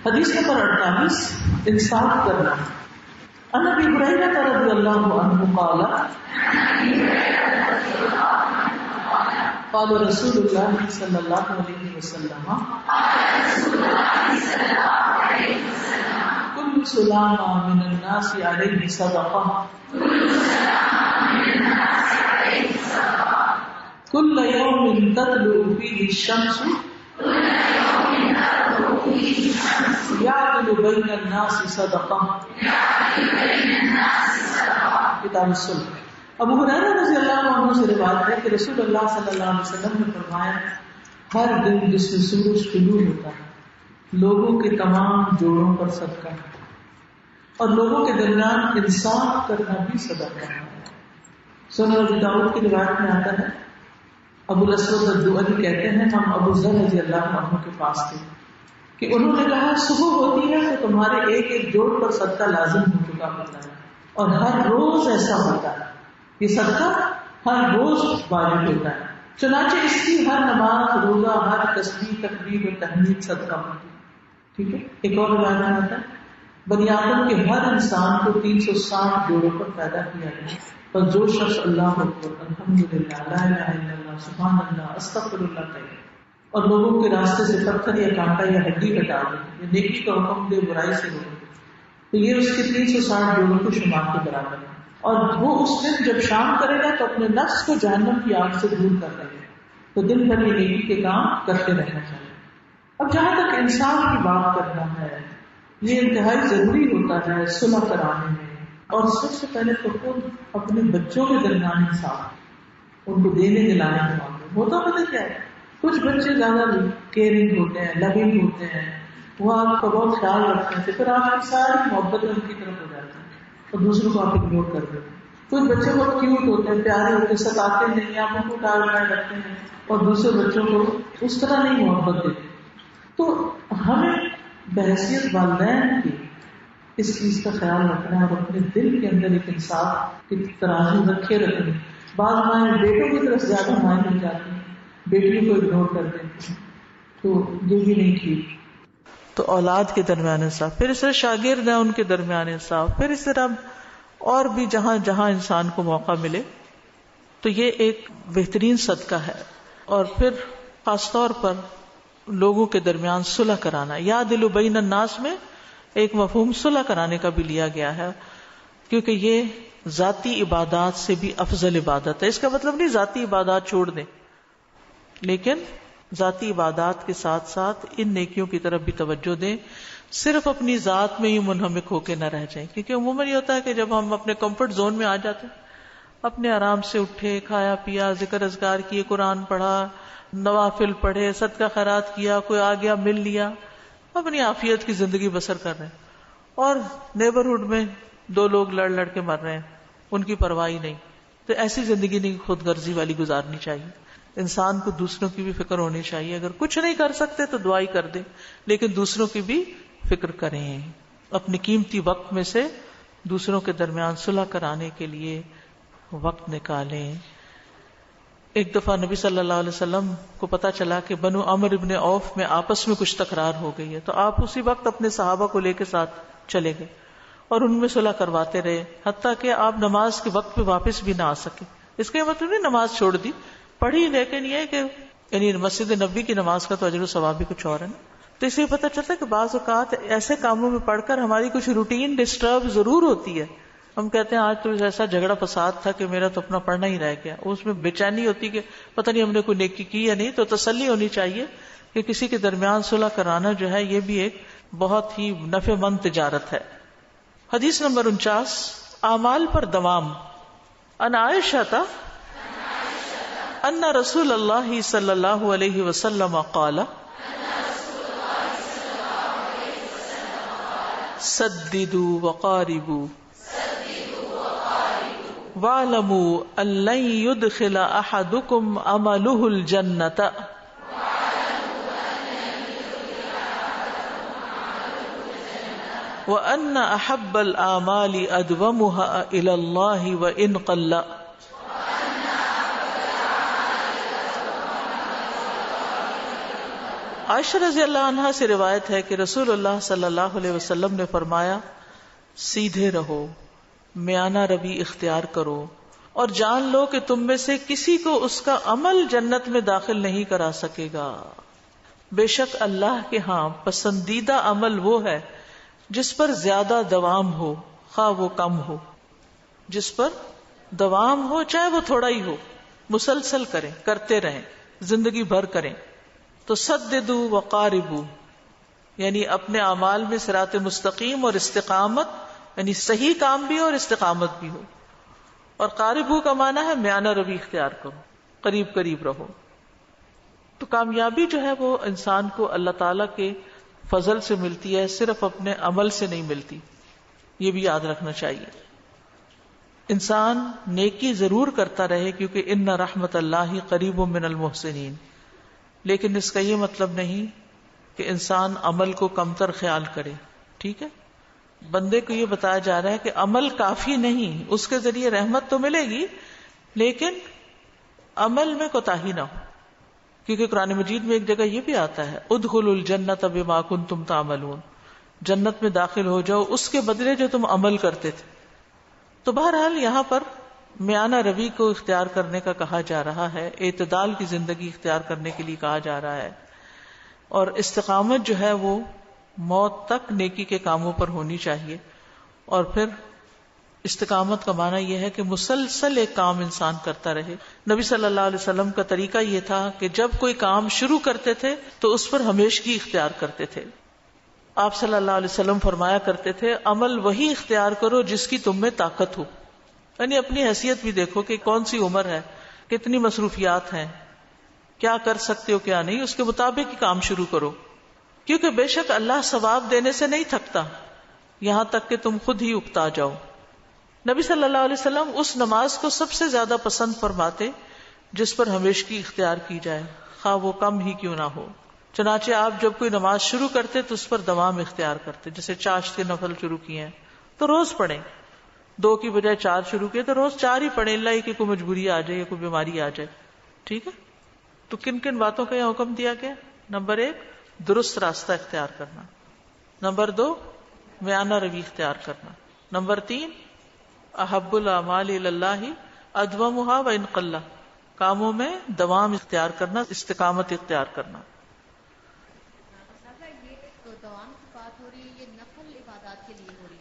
حدیث نمبر 48، انصاف کرنا۔ عن ابی ہریرہ رضی اللہ عنہ قال قال رسول اللہ صلی اللہ علیہ وسلم کل سلامہ من الناس علیہ صدقہ کل یوم تطلع فیہ الشمس یعدل بین الناس صدقہ۔ کتاب الصلح۔ ابو ہریرہ رضی اللہ عنہ سے روایت ہے کہ رسول اللہ صلی اللہ علیہ وسلم نے فرمایا، ہر دن جس میں سورج طلوع ہوتا ہے لوگوں کے تمام جوڑوں پر صدقہ ہے، اور لوگوں کے درمیان انصاف کرنا بھی صدقہ ہے۔ سنن ابی داؤد کی روایت میں آتا ہے، ابو الاسود الدؤلی کہتے ہیں ہم ابو ذر رضی اللہ عنہ کے پاس تھے کہ انہوں نے کہا صبح ہوتی ہے تو تمہارے ایک ایک جوڑ پر صدقہ لازم ہو چکا ہوتا ہے، اور ہر روز ایسا ہوتا ہے، یہ صدقہ ہر روز واجب ہوتا ہے، چنانچہ اس کی ہر نماز، روزہ، ہر تسبیح، تکبیر و تحمید صدقہ ہوتی ہے۔ ٹھیک ہے۔ ایک اور روایت میں آتا ہے بنی آدم کے ہر انسان کو 360 جوڑوں پر پیدا کیا گیا، اور جو شخص اللہ اکبر، الحمدللہ، لا الہ الا اللہ، سبحان اللہ، استغفر اللہ کہے اور لوگوں کے راستے سے پتھر یا کانٹا یا ہڈی ہٹا دے، یا نیکی کا حکم دے، برائی سے روکے، تو یہ اس کے 360 جوڑوں کے شمار کے برابر ہے۔ اور وہ اس دن جب شام کرے گا تو اپنے نفس کو جہنم کی آگ سے دور کر دے گا، تو دن بھر یہ نیکی کے کام کرتے رہنا چاہیے۔ اب جہاں تک انصاف کی بات کرنا ہے، یہ انتہائی ضروری ہوتا ہے صلح کرانے میں، اور سب سے پہلے تو خود اپنے بچوں کے درمیان انصاف، ان کو دینے دلانے کے معاملے ہوتا پتہ کیا ہے، کچھ بچے زیادہ کیئرنگ ہوتے ہیں، لونگ ہوتے ہیں، وہ آپ کا بہت خیال رکھتے ہیں، پھر آپ کی ساری محبت ان کی طرف ہو جاتی ہے اور دوسروں کو آپ اگنور کر دیتے ہیں۔ کچھ بچے بہت کیوٹ ہوتے ہیں، پیارے ہوتے ہیں، ستاتے نہیں، آپ ان کو ٹال رکھتے ہیں اور دوسرے بچوں کو اس طرح نہیں محبت دیتے۔ تو ہمیں بحیثیت والدین کی اس چیز کا خیال رکھنا ہے اور اپنے دل کے اندر ایک انصاف کی ترازو رکھے رکھنی۔ بعض مائیں بیٹوں کی طرف زیادہ مائیں ہو جاتی ہیں، بیٹیوں کو اگنور کر دیتی ہیں، تو یہ بھی نہیں ٹھیک۔ تو اولاد کے درمیان انصاف، پھر اس طرح شاگرد ہیں ان کے درمیان انصاف، پھر اس طرح اور بھی جہاں جہاں انسان کو موقع ملے، تو یہ ایک بہترین صدقہ ہے۔ اور پھر خاص طور پر لوگوں کے درمیان صلح کرانا، یعدل بین الناس میں ایک مفہوم صلح کرانے کا بھی لیا گیا ہے، کیونکہ یہ ذاتی عبادات سے بھی افضل عبادت ہے۔ اس کا مطلب نہیں ذاتی عبادات چھوڑ دیں، لیکن ذاتی عبادات کے ساتھ ساتھ ان نیکیوں کی طرف بھی توجہ دیں، صرف اپنی ذات میں ہی منہمک ہو کے نہ رہ جائیں۔ کیونکہ عموماً یہ ہوتا ہے کہ جب ہم اپنے کمفرٹ زون میں آ جاتے ہیں، اپنے آرام سے اٹھے، کھایا پیا، ذکر اذکار کیے، قرآن پڑھا، نوافل پڑھے، صدقہ خیرات کیا، کوئی آ گیا مل لیا، اپنی عافیت کی زندگی بسر کر رہے ہیں، اور نیبرہڈ میں 2 لوگ لڑ لڑ کے مر رہے ہیں، ان کی پرواہ نہیں۔ تو ایسی زندگی نہیں خود غرضی والی گزارنی چاہیے۔ انسان کو دوسروں کی بھی فکر ہونی چاہیے، اگر کچھ نہیں کر سکتے تو دعائی کر دیں، لیکن دوسروں کی بھی فکر کریں، اپنے قیمتی وقت میں سے دوسروں کے درمیان صلح کرانے کے لیے وقت نکالیں۔ ایک دفعہ نبی صلی اللہ علیہ وسلم کو پتا چلا کہ بنو عمرو ابن عوف میں آپس میں کچھ تکرار ہو گئی ہے، تو آپ اسی وقت اپنے صحابہ کو لے کے ساتھ چلے گئے اور ان میں صلح کرواتے رہے، حتیٰ کہ آپ نماز کے وقت پہ واپس بھی نہ آ سکے۔ اس کا مطلب نہیں نماز چھوڑ دی، پڑھی، لیکن یہ کہ یعنی مسجد نبوی کی نماز کا تو اجر و ثواب بھی کچھ اور ہے نا۔ تو اس سے پتہ چلتا ہے کہ بعض اوقات ایسے کاموں میں پڑھ کر ہماری کچھ روٹین ڈسٹرب ضرور ہوتی ہے۔ ہم کہتے ہیں آج تو ایسا جھگڑا فساد تھا کہ میرا تو اپنا پڑھنا ہی رہ گیا، اس میں بے چینی ہوتی کہ پتہ نہیں ہم نے کوئی نیکی کی یا نہیں۔ تو تسلی ہونی چاہیے کہ کسی کے درمیان صلح کرانا جو ہے یہ بھی ایک بہت ہی نفع مند تجارت ہے۔ حدیث نمبر 49، اعمال پر دوام۔ ان عائشہ ان رسول اللہ صلی اللہ علیہ وسلم قال سددوا وقاربوا وَاعْلَمُوا أَن لَّن يُدْخِلَ أَحَدُكُمْ عَمَلُهُ الْجَنَّةَ وَأَنَّ أَحَبَّ الْأَعْمَالِ أَدْوَمُهَا إِلَى اللَّهِ وَإِنْ قَلَّ۔ عائشہ رضی اللہ عنہا سے روایت ہے کہ رسول اللہ صلی اللہ علیہ وسلم نے فرمایا سیدھے رہو، میانہ روی اختیار کرو، اور جان لو کہ تم میں سے کسی کو اس کا عمل جنت میں داخل نہیں کرا سکے گا۔ بے شک اللہ کے ہاں پسندیدہ عمل وہ ہے جس پر زیادہ دوام ہو، خواہ وہ کم ہو، جس پر دوام ہو چاہے وہ تھوڑا ہی ہو، مسلسل کریں، کرتے رہیں، زندگی بھر کریں۔ تو سددوا وقاربوا، یعنی اپنے اعمال میں صراط مستقیم اور استقامت، یعنی صحیح کام بھی ہو اور استقامت بھی ہو۔ اور قاربوا کا معنی ہے میانہ روی اختیار کرو، قریب قریب رہو۔ تو کامیابی جو ہے وہ انسان کو اللہ تعالی کے فضل سے ملتی ہے، صرف اپنے عمل سے نہیں ملتی، یہ بھی یاد رکھنا چاہیے۔ انسان نیکی ضرور کرتا رہے کیونکہ ان رحمت اللہ قریب من المحسنین، لیکن اس کا یہ مطلب نہیں کہ انسان عمل کو کمتر خیال کرے، ٹھیک ہے؟ بندے کو یہ بتایا جا رہا ہے کہ عمل کافی نہیں، اس کے ذریعے رحمت تو ملے گی لیکن عمل میں کوتاہی نہ ہو، کیونکہ قرآن مجید میں ایک جگہ یہ بھی آتا ہے ادخلوا الجنۃ بما کنتم تعملون، جنت میں داخل ہو جاؤ اس کے بدلے جو تم عمل کرتے تھے۔ تو بہرحال یہاں پر میانہ روی کو اختیار کرنے کا کہا جا رہا ہے، اعتدال کی زندگی اختیار کرنے کے لیے کہا جا رہا ہے، اور استقامت جو ہے وہ موت تک نیکی کے کاموں پر ہونی چاہیے۔ اور پھر استقامت کا معنی یہ ہے کہ مسلسل ایک کام انسان کرتا رہے۔ نبی صلی اللہ علیہ وسلم کا طریقہ یہ تھا کہ جب کوئی کام شروع کرتے تھے تو اس پر ہمیشگی اختیار کرتے تھے۔ آپ صلی اللہ علیہ وسلم فرمایا کرتے تھے عمل وہی اختیار کرو جس کی تم میں طاقت ہو، یعنی اپنی حیثیت بھی دیکھو کہ کون سی عمر ہے، کتنی مصروفیات ہیں، کیا کر سکتے ہو کیا نہیں، اس کے مطابق ہی کام شروع کرو، کیونکہ بے شک اللہ ثواب دینے سے نہیں تھکتا یہاں تک کہ تم خود ہی اکتا جاؤ۔ نبی صلی اللہ علیہ وسلم اس نماز کو سب سے زیادہ پسند فرماتے جس پر ہمیشگی اختیار کی جائے، خواہ وہ کم ہی کیوں نہ ہو۔ چنانچہ آپ جب کوئی نماز شروع کرتے تو اس پر دوام اختیار کرتے، جیسے چاشت کے نفل شروع کیے ہیں تو روز پڑھیں، 2 کی بجائے 4 شروع کیے تو روز 4 ہی پڑھیں، اللہ ہی کہ کوئی مجبوری آ جائے یا کوئی بیماری آ جائے، ٹھیک ہے؟ تو کن کن باتوں کا یہ حکم دیا گیا؟ نمبر 1 درست راستہ اختیار کرنا، نمبر 2 میانہ روی اختیار کرنا، نمبر 3 احب الاعمال الی اللہ ادومها وان قل، کاموں میں دوام اختیار کرنا، استقامت اختیار کرنا۔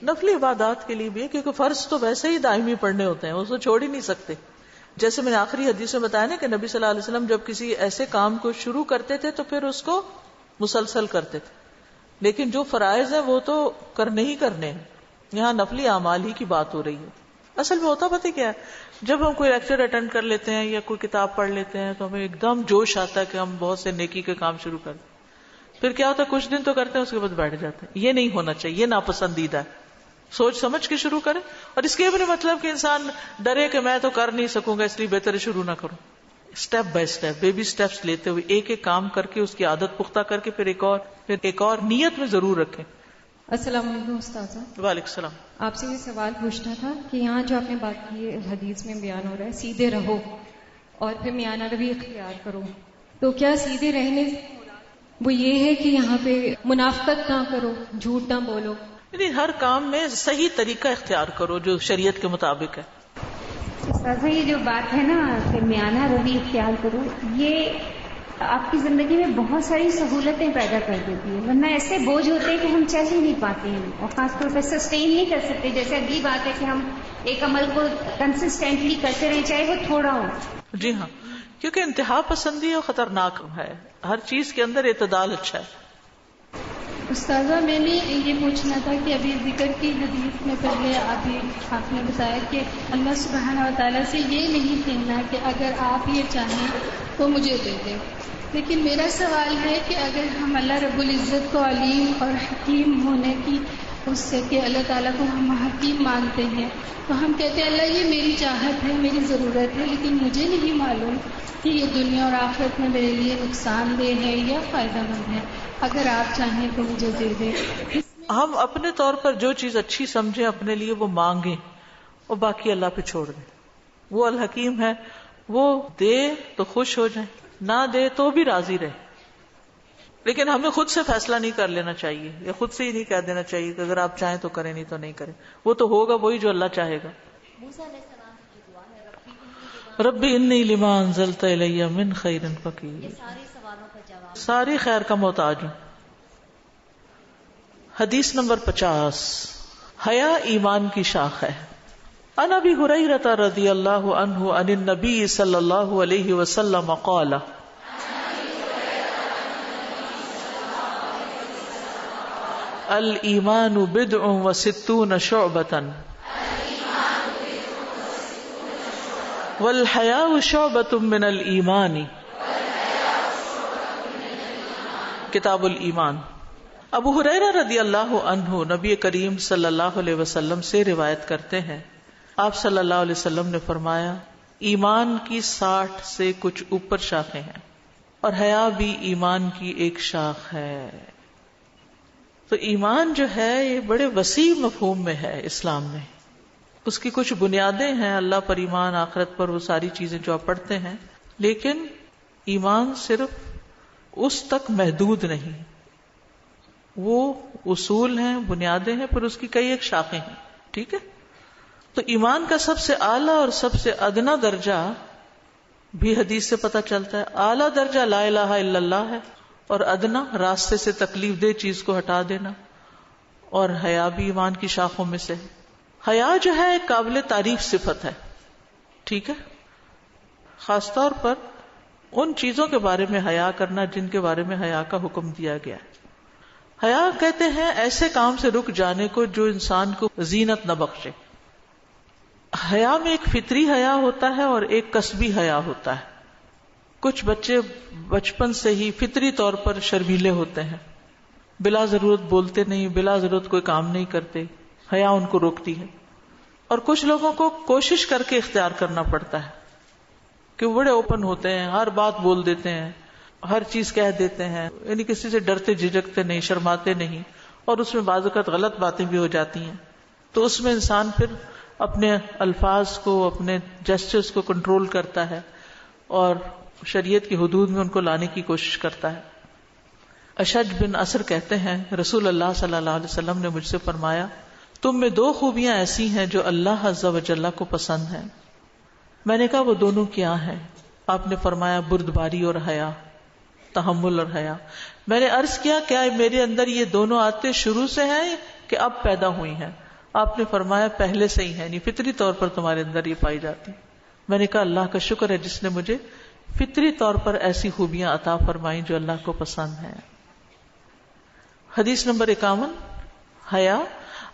نفلی عبادات کے لیے بھی ہے، کیونکہ فرض تو ویسے ہی دائمی پڑھنے ہوتے ہیں، اس کو چھوڑ ہی نہیں سکتے۔ جیسے میں نے آخری حدیث میں بتایا نا کہ نبی صلی اللہ علیہ وسلم جب کسی ایسے کام کو شروع کرتے تھے تو پھر اس کو مسلسل کرتے تھے، لیکن جو فرائض ہیں وہ تو کرنے ہی کرنے ہیں، یہاں نفلی اعمال ہی کی بات ہو رہی ہے۔ اصل میں ہوتا پتہ کیا ہے، جب ہم کوئی لیکچر اٹینڈ کر لیتے ہیں یا کوئی کتاب پڑھ لیتے ہیں تو ہمیں ایک دم جوش آتا ہے کہ ہم بہت سے نیکی کے کام شروع کریں، پھر کیا ہوتا ہے کچھ دن تو کرتے ہیں اس کے بعد بیٹھ جاتے ہیں۔ یہ نہیں ہونا چاہیے، یہ ناپسندیدہ ہے۔ سوچ سمجھ کے شروع کریں، اور اس کے بھی مطلب کہ انسان ڈرے کہ میں تو کر نہیں سکوں گا اس لیے بہتر ہے شروع نہ کروں۔ Step by step, baby steps لیتے ہوئے ایک ایک کام کر کے اس کی عادت پختہ کر کے پھر ایک اور نیت میں ضرور رکھیں۔ السلام علیکم استاذہ۔ وعلیکم السلام۔ آپ سے یہ سوال پوچھنا تھا کہ یہاں جو آپ نے بات کی حدیث میں بیان ہو رہا ہے سیدھے رہو اور پھر میانہ روی اختیار کرو، تو کیا سیدھے رہنے وہ یہ ہے کہ یہاں پہ منافقت نہ کرو، جھوٹ نہ بولو؟ یعنی ہر کام میں صحیح طریقہ اختیار کرو جو شریعت کے مطابق ہے۔ استاذہ یہ جو بات ہے نا کہ میانہ روی اختیار کرو، یہ آپ کی زندگی میں بہت ساری سہولتیں پیدا کر دیتی ہے، ورنہ ایسے بوجھ ہوتے ہیں کہ ہم چل ہی نہیں پاتے ہیں اور خاص طور پہ سسٹین نہیں کر سکتے۔ جیسے اگلی بات ہے کہ ہم ایک عمل کو کنسسٹینٹلی کرتے رہیں چاہے وہ تھوڑا ہو۔ جی ہاں، کیونکہ انتہا پسندی اور خطرناک ہے، ہر چیز کے اندر اعتدال اچھا ہے۔ استاذہ میں نے یہ پوچھنا تھا کہ ابھی ذکر کی حدیث میں پہلے آپ نے بتایا کہ اللہ سبحانہ و تعالیٰ سے یہ نہیں کہنا کہ اگر آپ یہ چاہیں تو مجھے دے دیں، لیکن میرا سوال ہے کہ اگر ہم اللہ رب العزت کو علیم اور حکیم ہونے کی اس سے کہ اللہ تعالیٰ کو ہم حکیم مانتے ہیں تو ہم کہتے ہیں اللہ یہ میری چاہت ہے، میری ضرورت ہے، لیکن مجھے نہیں معلوم کہ یہ دنیا اور آخرت میں میرے لیے نقصان دہ ہے یا فائدہ مند ہے، اگر آپ چاہیں تو مجھے دے دیں۔ ہم اپنے طور پر جو چیز اچھی سمجھیں اپنے لیے وہ مانگیں اور باقی اللہ پہ چھوڑ دیں۔ وہ الحکیم ہے، وہ دے تو خوش ہو جائیں، نہ دے تو بھی راضی رہے۔ لیکن ہمیں خود سے فیصلہ نہیں کر لینا چاہیے، یا خود سے ہی نہیں کہہ دینا چاہیے کہ اگر آپ چاہیں تو کریں، نہیں تو نہیں کریں. وہ تو ہوگا وہی جو اللہ چاہے گا. ربی انی لما انزلت الی من خیر فقیر، ساری خیر کا محتاج ہوں. حدیث نمبر 50. حیا ایمان کی شاخ ہے. عن ابی ہریرہ رضی اللہ عنہ عن النبی صلی اللہ علیہ وسلم قال الایمان بضع وستون شعبۃ والحیاء شعبۃ من الایمان. کتاب الایمان. ابو ہریرہ رضی اللہ عنہ نبی کریم صلی اللہ علیہ وسلم سے روایت کرتے ہیں، آپ صلی اللہ علیہ وسلم نے فرمایا ایمان کی 60 سے کچھ اوپر شاخیں ہیں اور حیا بھی ایمان کی ایک شاخ ہے. تو ایمان جو ہے یہ بڑے وسیع مفہوم میں ہے اسلام میں. اس کی کچھ بنیادیں ہیں، اللہ پر ایمان، آخرت پر، وہ ساری چیزیں جو آپ پڑھتے ہیں. لیکن ایمان صرف اس تک محدود نہیں، وہ اصول ہیں، بنیادیں ہیں، پھر اس کی کئی ایک شاخیں ہیں. ٹھیک ہے. تو ایمان کا سب سے اعلیٰ اور سب سے ادنا درجہ بھی حدیث سے پتہ چلتا ہے. اعلیٰ درجہ لا الہ الا اللہ ہے، اور ادنا راستے سے تکلیف دہ چیز کو ہٹا دینا. اور حیا بھی ایمان کی شاخوں میں سے ہے. حیا جو ہے ایک قابل تعریف صفت ہے. ٹھیک ہے. خاص طور پر ان چیزوں کے بارے میں حیا کرنا جن کے بارے میں حیا کا حکم دیا گیا ہے. حیا کہتے ہیں ایسے کام سے رک جانے کو جو انسان کو زینت نہ بخشے. حیا میں ایک فطری حیا ہوتا ہے اور ایک کسبی حیا ہوتا ہے. کچھ بچے بچپن سے ہی فطری طور پر شرمیلے ہوتے ہیں، بلا ضرورت بولتے نہیں، بلا ضرورت کوئی کام نہیں کرتے، حیا ان کو روکتی ہے. اور کچھ لوگوں کو کوشش کر کے اختیار کرنا پڑتا ہے کہ وہ بڑے اوپن ہوتے ہیں، ہر بات بول دیتے ہیں، ہر چیز کہہ دیتے ہیں، یعنی کسی سے ڈرتے جھجکتے نہیں، شرماتے نہیں. اور اس میں بعض اوقات غلط باتیں بھی ہو جاتی ہیں. تو اس میں انسان پھر اپنے الفاظ کو، اپنے جسچرز کو کنٹرول کرتا ہے اور شریعت کی حدود میں ان کو لانے کی کوشش کرتا ہے. اشج بن اسر کہتے ہیں رسول اللہ صلی اللہ علیہ وسلم نے مجھ سے فرمایا تم میں 2 خوبیاں ایسی ہیں جو اللہ عز و جل کو پسند ہیں. میں نے کہا وہ دونوں کیا ہیں؟ آپ نے فرمایا بردباری اور حیا، تحمل اور حیا. میں نے عرض کیا کیا میرے اندر یہ دونوں عادتیں شروع سے ہیں کہ اب پیدا ہوئی ہیں؟ آپ نے فرمایا پہلے سے ہی ہیں، یعنی فطری طور پر تمہارے اندر یہ پائی جاتی. میں نے کہا اللہ کا شکر ہے جس نے مجھے فطری طور پر ایسی خوبیاں عطا فرمائیں جو اللہ کو پسند ہیں. حدیث نمبر 51. حیا.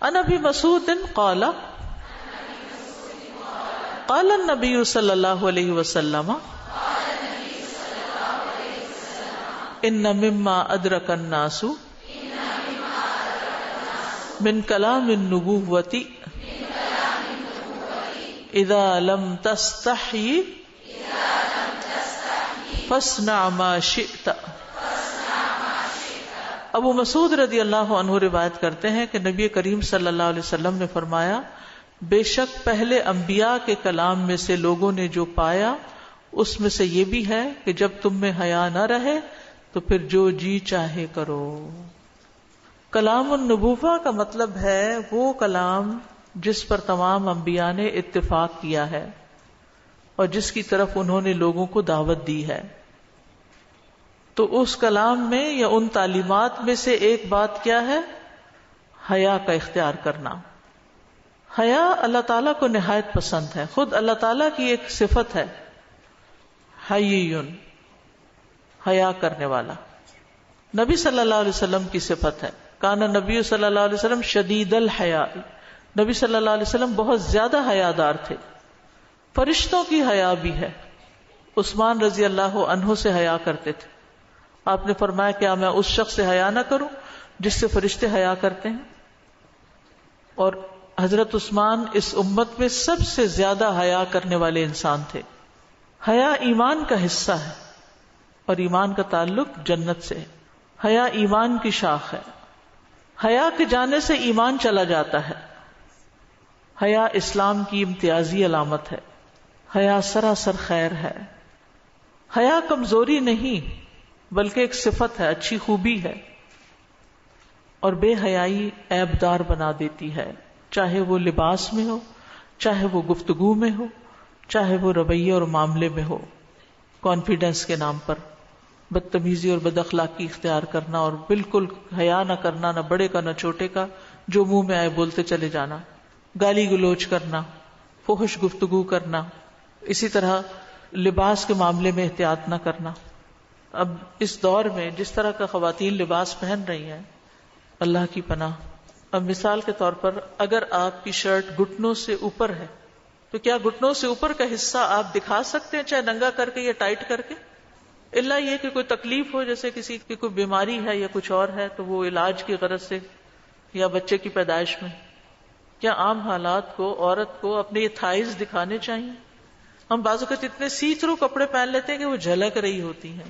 عن ابی مسعود قال قال النبی صلی اللہ علیہ وسلم ان مما ادرک الناس من کلام النبوۃ اذا لم تستحی فاصنع ما شئت. ابو مسعود رضی اللہ عنہ روایت کرتے ہیں کہ نبی کریم صلی اللہ علیہ وسلم نے فرمایا بے شک پہلے انبیاء کے کلام میں سے لوگوں نے جو پایا اس میں سے یہ بھی ہے کہ جب تم میں حیا نہ رہے تو پھر جو جی چاہے کرو. کلام النبوہ کا مطلب ہے وہ کلام جس پر تمام انبیاء نے اتفاق کیا ہے اور جس کی طرف انہوں نے لوگوں کو دعوت دی ہے. تو اس کلام میں یا ان تعلیمات میں سے ایک بات کیا ہے؟ حیا کا اختیار کرنا. حیا اللہ تعالیٰ کو نہایت پسند ہے. خود اللہ تعالیٰ کی ایک صفت ہے حییٌ، حیا کرنے والا. نبی صلی اللہ علیہ وسلم کی صفت ہے کان نبی صلی اللہ علیہ وسلم شدید الحیاء. نبی صلی اللہ علیہ وسلم بہت زیادہ حیادار تھے. فرشتوں کی حیا بھی ہے. عثمان رضی اللہ عنہ سے حیا کرتے تھے. آپ نے فرمایا کیا میں اس شخص سے حیا نہ کروں جس سے فرشتے حیا کرتے ہیں؟ اور حضرت عثمان اس امت میں سب سے زیادہ حیا کرنے والے انسان تھے. حیا ایمان کا حصہ ہے اور ایمان کا تعلق جنت سے ہے. حیا ایمان کی شاخ ہے. حیا کے جانے سے ایمان چلا جاتا ہے. حیا اسلام کی امتیازی علامت ہے. حیا سراسر خیر ہے. حیا کمزوری نہیں بلکہ ایک صفت ہے، اچھی خوبی ہے. اور بے حیائی عیب دار بنا دیتی ہے، چاہے وہ لباس میں ہو، چاہے وہ گفتگو میں ہو، چاہے وہ رویے اور معاملے میں ہو. کانفیڈنس کے نام پر بدتمیزی اور بد اخلاقی اختیار کرنا، اور بالکل حیا نہ کرنا، نہ بڑے کا نہ چھوٹے کا، جو منہ میں آئے بولتے چلے جانا، گالی گلوچ کرنا، فحش گفتگو کرنا. اسی طرح لباس کے معاملے میں احتیاط نہ کرنا. اب اس دور میں جس طرح کا خواتین لباس پہن رہی ہیں، اللہ کی پناہ. اب مثال کے طور پر اگر آپ کی شرٹ گھٹنوں سے اوپر ہے تو کیا گھٹنوں سے اوپر کا حصہ آپ دکھا سکتے ہیں، چاہے ننگا کر کے یا ٹائٹ کر کے؟ الا یہ کہ کوئی تکلیف ہو، جیسے کسی کی کوئی بیماری ہے یا کچھ اور ہے، تو وہ علاج کی غرض سے، یا بچے کی پیدائش میں. کیا عام حالات کو عورت کو اپنے یہ تھائز دکھانے چاہیے؟ ہم بعض اوقات اتنے سی تھرو کپڑے پہن لیتے ہیں کہ وہ جھلک رہی ہوتی ہیں،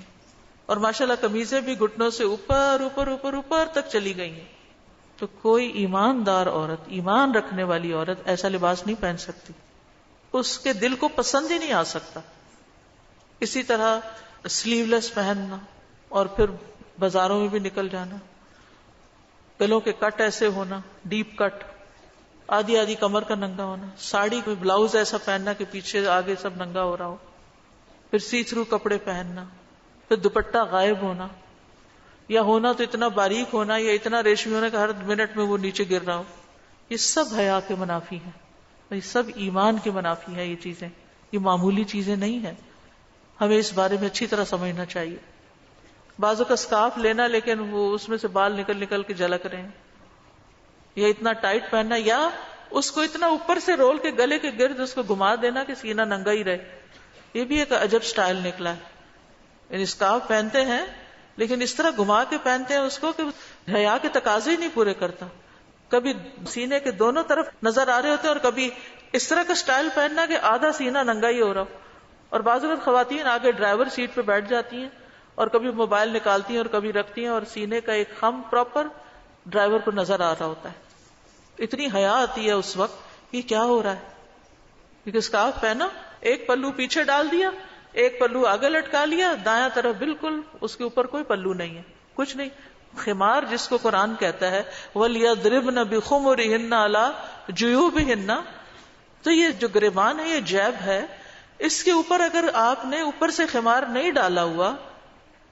اور ماشاءاللہ قمیضیں بھی گھٹنوں سے اوپر اوپر اوپر اوپر تک چلی گئی ہیں. تو کوئی ایماندار عورت، ایمان رکھنے والی عورت ایسا لباس نہیں پہن سکتی، اس کے دل کو پسند ہی نہیں آ سکتا. اسی طرح سلیو لیس پہننا، اور پھر بازاروں میں بھی نکل جانا، گلوں کے کٹ ایسے ہونا، ڈیپ کٹ، آدھی آدھی کمر کا ننگا ہونا، ساڑی میں بلاؤز ایسا پہننا کہ پیچھے آگے سب ننگا ہو رہا ہو، پھر سی تھرو کپڑے پہننا، پھر دوپٹہ غائب ہونا، یا ہونا تو اتنا باریک ہونا یا اتنا ریشمی ہونا کہ ہر منٹ میں وہ نیچے گر رہا ہو. یہ سب حیا کے منافی ہیں، یہ سب ایمان کے منافی ہیں. یہ چیزیں، یہ معمولی چیزیں نہیں ہیں. ہمیں اس بارے میں اچھی طرح سمجھنا چاہیے. بازو کا سکارف لینا لیکن وہ اس میں سے بال نکل نکل کے جھلک رہے ہیں، یا اتنا ٹائٹ پہننا، یا اس کو اتنا اوپر سے رول کے گلے کے گرد اس کو گھما دینا کہ سینہ ننگا ہی رہے. یہ بھی ایک عجب سٹائل نکلا ہے. یعنی سکارف پہنتے ہیں لیکن اس طرح گھما کے پہنتے ہیں اس کو کہ حیا کے تقاضے ہی نہیں پورے کرتا. کبھی سینے کے دونوں طرف نظر آ رہے ہوتے ہیں، اور کبھی اس طرح کا سٹائل پہننا کہ آدھا سینہ ننگا ہی ہو رہا ہو. اور بعض اوقات خواتین آگے ڈرائیور سیٹ پہ بیٹھ جاتی ہیں اور کبھی موبائل نکالتی ہیں اور کبھی رکھتی ہیں، اور سینے کا ایک خم پراپر ڈرائیور کو نظر آ رہا ہوتا ہے. اتنی حیا آتی ہے اس وقت، یہ کیا ہو رہا ہے؟ کیونکہ سکارف پہنا، ایک پلو پیچھے ڈال دیا، ایک پلو آگے لٹکا لیا، دایاں طرف بالکل اس کے اوپر کوئی پلو نہیں ہے، کچھ نہیں. خمار جس کو قرآن کہتا ہے وَلْيَضْرِبْنَ بِخُمُرِهِنَّ عَلَىٰ جُيُوبِهِنَّ، تو یہ جو گریبان ہے، یہ جیب ہے، اس کے اوپر اگر آپ نے اوپر سے خمار نہیں ڈالا ہوا،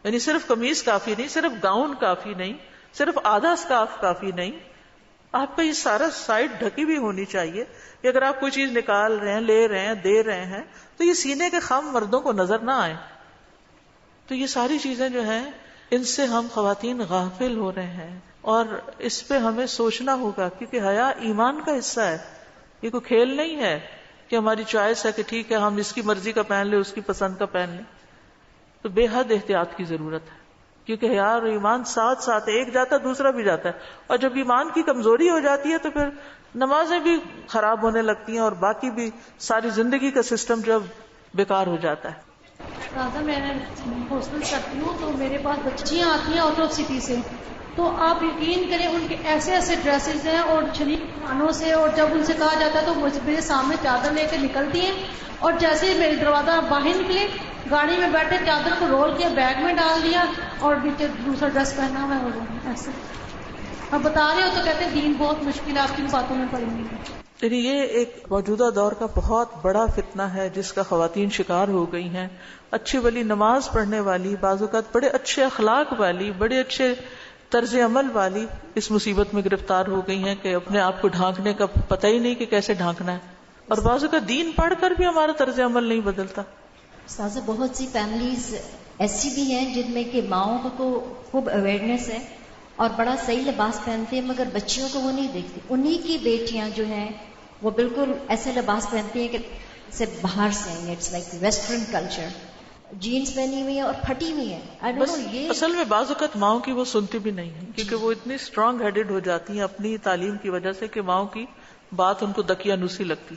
یعنی صرف قمیض کافی نہیں، صرف گاؤن کافی نہیں، صرف آدھا سکارف کافی نہیں، آپ کا یہ سارا سائڈ ڈھکی بھی ہونی چاہیے کہ اگر آپ کوئی چیز نکال رہے ہیں، لے رہے ہیں، دے رہے ہیں، تو یہ سینے کے خم مردوں کو نظر نہ آئے. تو یہ ساری چیزیں جو ہیں، ان سے ہم خواتین غافل ہو رہے ہیں، اور اس پہ ہمیں سوچنا ہوگا، کیونکہ حیا ایمان کا حصہ ہے. یہ کوئی کھیل نہیں ہے کہ ہماری چوائس ہے کہ ٹھیک ہے ہم اس کی مرضی کا پہن لیں، اس کی پسند کا پہن لیں. تو بے حد احتیاط کی ضرورت ہے، کیونکہ حیا اور ایمان ساتھ ساتھ، ایک جاتا دوسرا بھی جاتا ہے. اور جب ایمان کی کمزوری ہو جاتی ہے تو پھر نمازیں بھی خراب ہونے لگتی ہیں، اور باقی بھی ساری زندگی کا سسٹم جب بیکار ہو جاتا ہے. راجا میں ہاسٹل کرتی ہوں تو میرے پاس بچیاں آتی ہیں آؤٹ آف سٹی سے، تو آپ یقین کریں ان کے ایسے ایسے ڈریسز ہیں اور شریف کھانوں سے، اور جب ان سے کہا جاتا ہے تو وہ میرے سامنے چادر لے کے نکلتی ہیں، اور جیسے ہی میرے دروازہ باہر نکلے، گاڑی میں بیٹھے چادر کو رول کیا، بیگ میں ڈال دیا، اور نیچے دوسرا ڈریس پہنا ہوا ہے. ایسے اب بتا رہے ہو تو کہتے ہیں دین بہت مشکل ہے، آپ کی باتوں میں پڑیں گی. یعنی یہ ایک موجودہ دور کا بہت بڑا فتنہ ہے جس کا خواتین شکار ہو گئی ہیں. اچھی والی نماز پڑھنے والی، بعض اوقات بڑے اچھے اخلاق والی، بڑے اچھے طرز عمل والی اس مصیبت میں گرفتار ہو گئی ہیں کہ اپنے آپ کو ڈھانکنے کا پتہ ہی نہیں کہ کیسے ڈھانکنا ہے. اور بعض اوقات دین پڑھ کر بھی ہمارا طرز عمل نہیں بدلتا. استاذہ بہت سی فیملیز ایسی بھی ہیں جن میں کہ ماؤں کو تو خوب اویئرنیس ہے اور بڑا صحیح لباس پہنتے ہیں، مگر بچیوں کو وہ نہیں دیکھتی. انہی کی بیٹیاں جو ہیں وہ بالکل ایسے لباس پہنتی ہیں کہ سے باہر سے ہیں، it's like western culture, jeans پہنی ہوئی ہے اور پھٹی ہوئی ہے. بس اصل میں بعض اوقات ماؤں کی وہ سنتی بھی نہیں ہے، کیونکہ وہ اتنی اسٹرانگ ہیڈڈ ہو جاتی ہیں اپنی تعلیم کی وجہ سے کہ ماؤں کی بات ان کو دقیانوسی لگتی.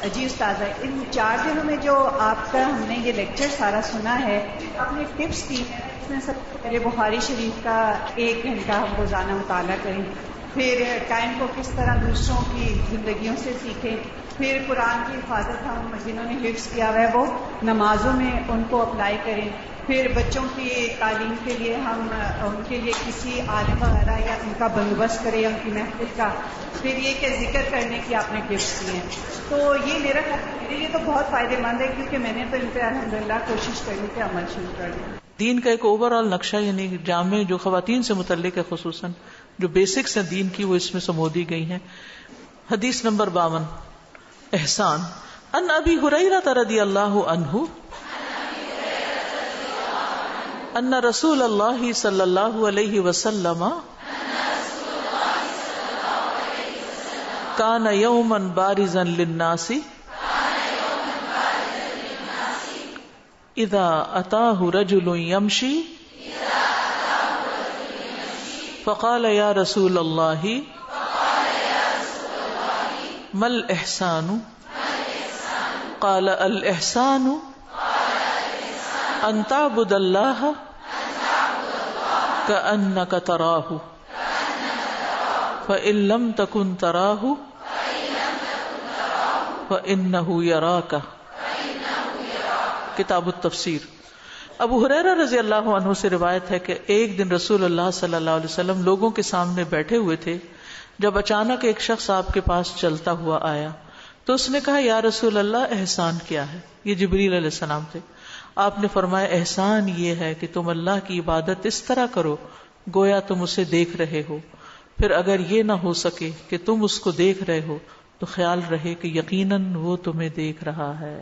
جی استاذہ، ان 4 دنوں میں جو آپ کا ہم نے یہ لیکچر سارا سنا ہے، آپ نے ٹپس دی ہیں. اس میں سب سے پہلے بخاری شریف کا 1 گھنٹہ ہم روزانہ مطالعہ کریں. پھر ٹائم کو کس طرح دوسروں کی زندگیوں سے سیکھیں، پھر قرآن کی حفاظت ہم جنہوں نے حفظ کیا ہوا ہے وہ نمازوں میں ان کو اپلائی کریں، پھر بچوں کی تعلیم کے لیے ہم ان کے لیے کسی عالم وغیرہ یا ان کا بندوبست کریں یا ان کی محفل کا، پھر یہ کہ ذکر کرنے کی آپ نے ٹپس دیے ہیں. تو یہ میرے لیے تو بہت فائدہ مند ہے، کیونکہ میں نے تو ان پہ الحمدللہ کوشش کرنے کے عمل شروع کر دیا. دین کا ایک اوور آل نقشہ یعنی جامع جو خواتین سے متعلق ہے، خصوصاً جو بیسکس ہیں دین کی، وہ اس میں سمودی گئی ہیں. حدیث نمبر 52 احسان. ان ابی ہریرہ رضی اللہ عنہ ان رسول اللہ صلی اللہ علیہ وسلم کان یوما بارزا للناس اذا اتاہ رجل یمشی فقال یا رسول اللہ ما الاحسان قال الاحسان ان تعبد اللہ کأنک تراہ فإن لم تکن تراہ فإنہ یراک. کتاب التفسیر. ابو ہریرہ رضی اللہ عنہ سے روایت ہے کہ ایک دن رسول اللہ صلی اللہ علیہ وسلم لوگوں کے سامنے بیٹھے ہوئے تھے جب اچانک ایک شخص آپ کے پاس چلتا ہوا آیا تو اس نے کہا یا رسول اللہ احسان کیا ہے؟ یہ جبریل علیہ السلام تھے. آپ نے فرمایا احسان یہ ہے کہ تم اللہ کی عبادت اس طرح کرو گویا تم اسے دیکھ رہے ہو، پھر اگر یہ نہ ہو سکے کہ تم اس کو دیکھ رہے ہو تو خیال رہے کہ یقیناً وہ تمہیں دیکھ رہا ہے.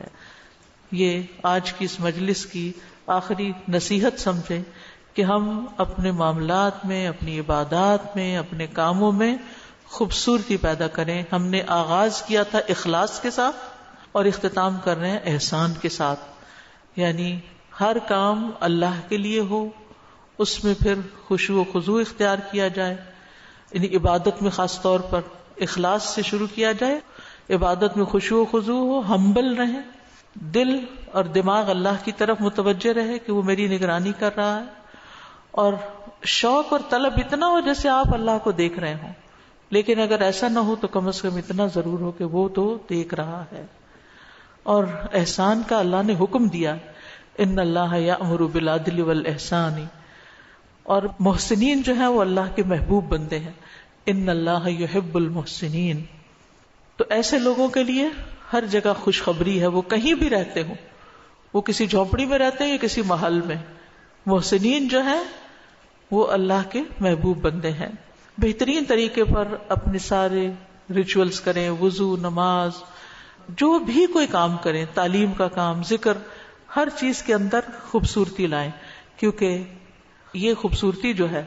یہ آج کی اس مجلس کی آخری نصیحت سمجھیں کہ ہم اپنے معاملات میں، اپنی عبادات میں، اپنے کاموں میں خوبصورتی پیدا کریں. ہم نے آغاز کیا تھا اخلاص کے ساتھ اور اختتام کر رہے ہیں احسان کے ساتھ، یعنی ہر کام اللہ کے لیے ہو، اس میں پھر خشوع و خضوع اختیار کیا جائے. یعنی عبادت میں خاص طور پر اخلاص سے شروع کیا جائے، عبادت میں خشوع و خضوع ہو، ہمبل رہیں، دل اور دماغ اللہ کی طرف متوجہ رہے کہ وہ میری نگرانی کر رہا ہے، اور شوق اور طلب اتنا ہو جیسے آپ اللہ کو دیکھ رہے ہوں. لیکن اگر ایسا نہ ہو تو کم از کم اتنا ضرور ہو کہ وہ تو دیکھ رہا ہے. اور احسان کا اللہ نے حکم دیا، ان اللہ یأمر بالعدل والاحسان، اور محسنین جو ہیں وہ اللہ کے محبوب بندے ہیں. ان اللہ یحب المحسنین. تو ایسے لوگوں کے لیے ہر جگہ خوشخبری ہے، وہ کہیں بھی رہتے ہوں، وہ کسی جھونپڑی میں رہتے ہیں یا کسی محل میں. محسنین جو ہیں وہ اللہ کے محبوب بندے ہیں. بہترین طریقے پر اپنے سارے ریچولز کریں، وضو، نماز، جو بھی کوئی کام کریں، تعلیم کا کام، ذکر، ہر چیز کے اندر خوبصورتی لائیں، کیونکہ یہ خوبصورتی جو ہے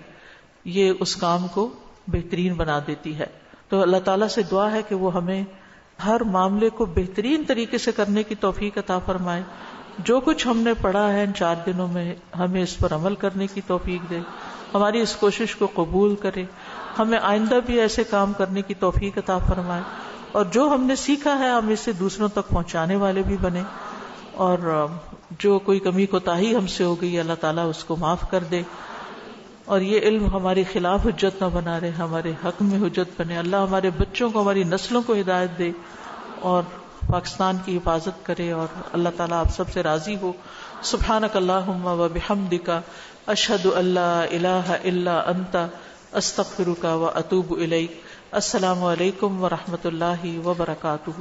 یہ اس کام کو بہترین بنا دیتی ہے. تو اللہ تعالیٰ سے دعا ہے کہ وہ ہمیں ہر معاملے کو بہترین طریقے سے کرنے کی توفیق عطا فرمائے. جو کچھ ہم نے پڑھا ہے ان 4 دنوں میں ہمیں اس پر عمل کرنے کی توفیق دے، ہماری اس کوشش کو قبول کرے، ہمیں آئندہ بھی ایسے کام کرنے کی توفیق عطا فرمائے، اور جو ہم نے سیکھا ہے ہم اسے دوسروں تک پہنچانے والے بھی بنے، اور جو کوئی کمی کوتاہی ہم سے ہو گئی اللہ تعالیٰ اس کو معاف کر دے، اور یہ علم ہمارے خلاف حجت نہ بنا رہے، ہمارے حق میں حجت بنے. اللہ ہمارے بچوں کو، ہماری نسلوں کو ہدایت دے اور پاکستان کی حفاظت کرے، اور اللہ تعالیٰ آپ سب سے راضی ہو. سبحانک اللہم و بحمدک اشہد ان لا الہ الا انت استغفرک و اتوب الیک. السلام علیکم و رحمۃ اللہ وبرکاتہ.